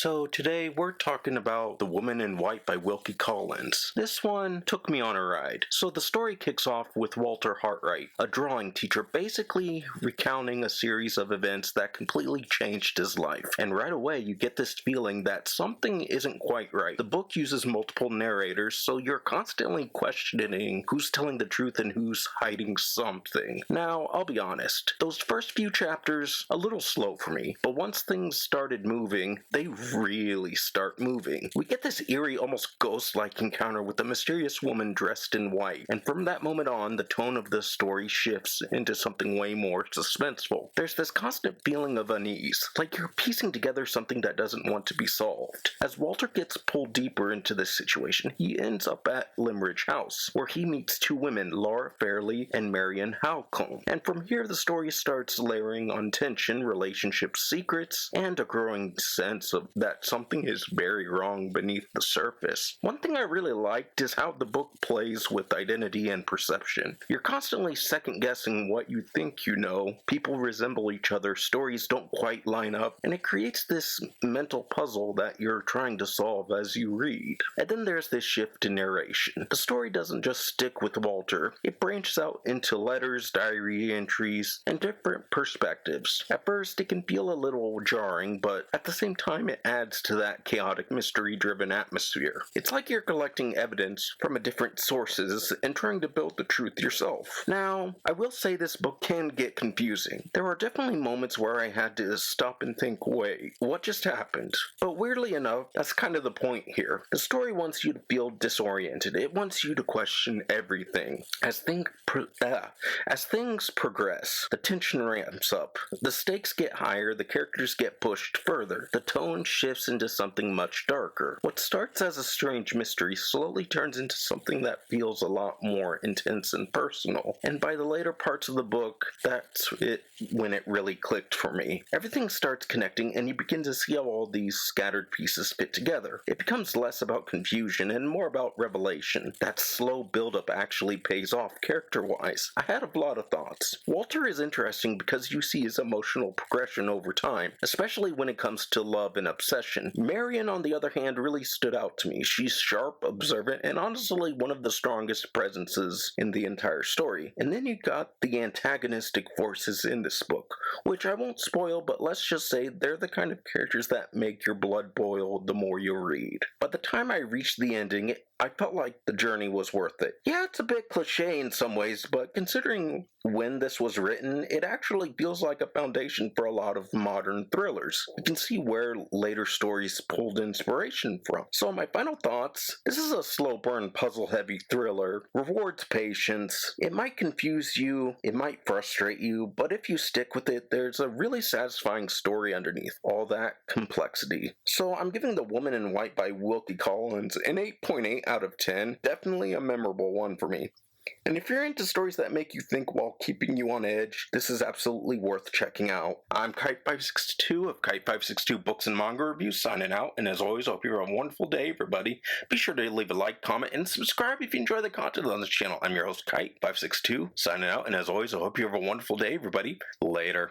So today we're talking about The Woman in White by Wilkie Collins. This one took me on a ride. So the story kicks off with Walter Hartright, a drawing teacher, basically recounting a series of events that completely changed his life. And right away you get this feeling that something isn't quite right. The book uses multiple narrators, so you're constantly questioning who's telling the truth and who's hiding something. Now, I'll be honest, those first few chapters, a little slow for me, but once things started moving, they really start moving. We get this eerie, almost ghost-like encounter with a mysterious woman dressed in white, and from that moment on, the tone of the story shifts into something way more suspenseful. There's this constant feeling of unease, like you're piecing together something that doesn't want to be solved. As Walter gets pulled deeper into this situation, he ends up at Limerick House, where he meets two women, Fairlie and Marian Halcomb. And from here, the story starts layering on tension, relationship secrets, and a growing sense of that something is very wrong beneath the surface. One thing I really liked is how the book plays with identity and perception. You're constantly second-guessing what you think you know. People resemble each other, stories don't quite line up, and it creates this mental puzzle that you're trying to solve as you read. And then there's this shift in narration. The story doesn't just stick with Walter, it branches out into letters, diary entries, and different perspectives. At first, it can feel a little jarring, but at the same time, it adds to that chaotic, mystery-driven atmosphere. It's like you're collecting evidence from different sources and trying to build the truth yourself. Now, I will say this book can get confusing. There are definitely moments where I had to stop and think, wait, what just happened? But weirdly enough, that's kind of the point here. The story wants you to feel disoriented. It wants you to question everything. As things progress, the tension ramps up. The stakes get higher, the characters get pushed further. The tone shifts into something much darker. What starts as a strange mystery slowly turns into something that feels a lot more intense and personal. And by the later parts of the book, that's it when it really clicked for me. Everything starts connecting and you begin to see how all these scattered pieces fit together. It becomes less about confusion and more about revelation. That slow buildup actually pays off character-wise. I had a lot of thoughts. Walter is interesting because you see his emotional progression over time, especially when it comes to love and obsession. Marian, on the other hand, really stood out to me. She's sharp, observant, and honestly one of the strongest presences in the entire story. And then you got the antagonistic forces in this book, which I won't spoil, but let's just say they're the kind of characters that make your blood boil the more you read. By the time I reached the ending, I felt like the journey was worth it. Yeah, it's a bit cliche in some ways, but considering when this was written, it actually feels like a foundation for a lot of modern thrillers. You can see where later stories pulled inspiration from. So my final thoughts, this is a slow burn, puzzle-heavy thriller, rewards patience. It might confuse you, it might frustrate you, but if you stick with it, there's a really satisfying story underneath all that complexity. So I'm giving The Woman in White by Wilkie Collins an 8.8 out of 10. Definitely a memorable one for me. And if you're into stories that make you think while keeping you on edge, this is absolutely worth checking out. I'm Kite562 of Kite562 Books and Manga Reviews signing out, and as always, I hope you have a wonderful day, everybody. Be sure to leave a like, comment, and subscribe if you enjoy the content on this channel. I'm your host, Kite562, signing out, and as always, I hope you have a wonderful day, everybody. Later.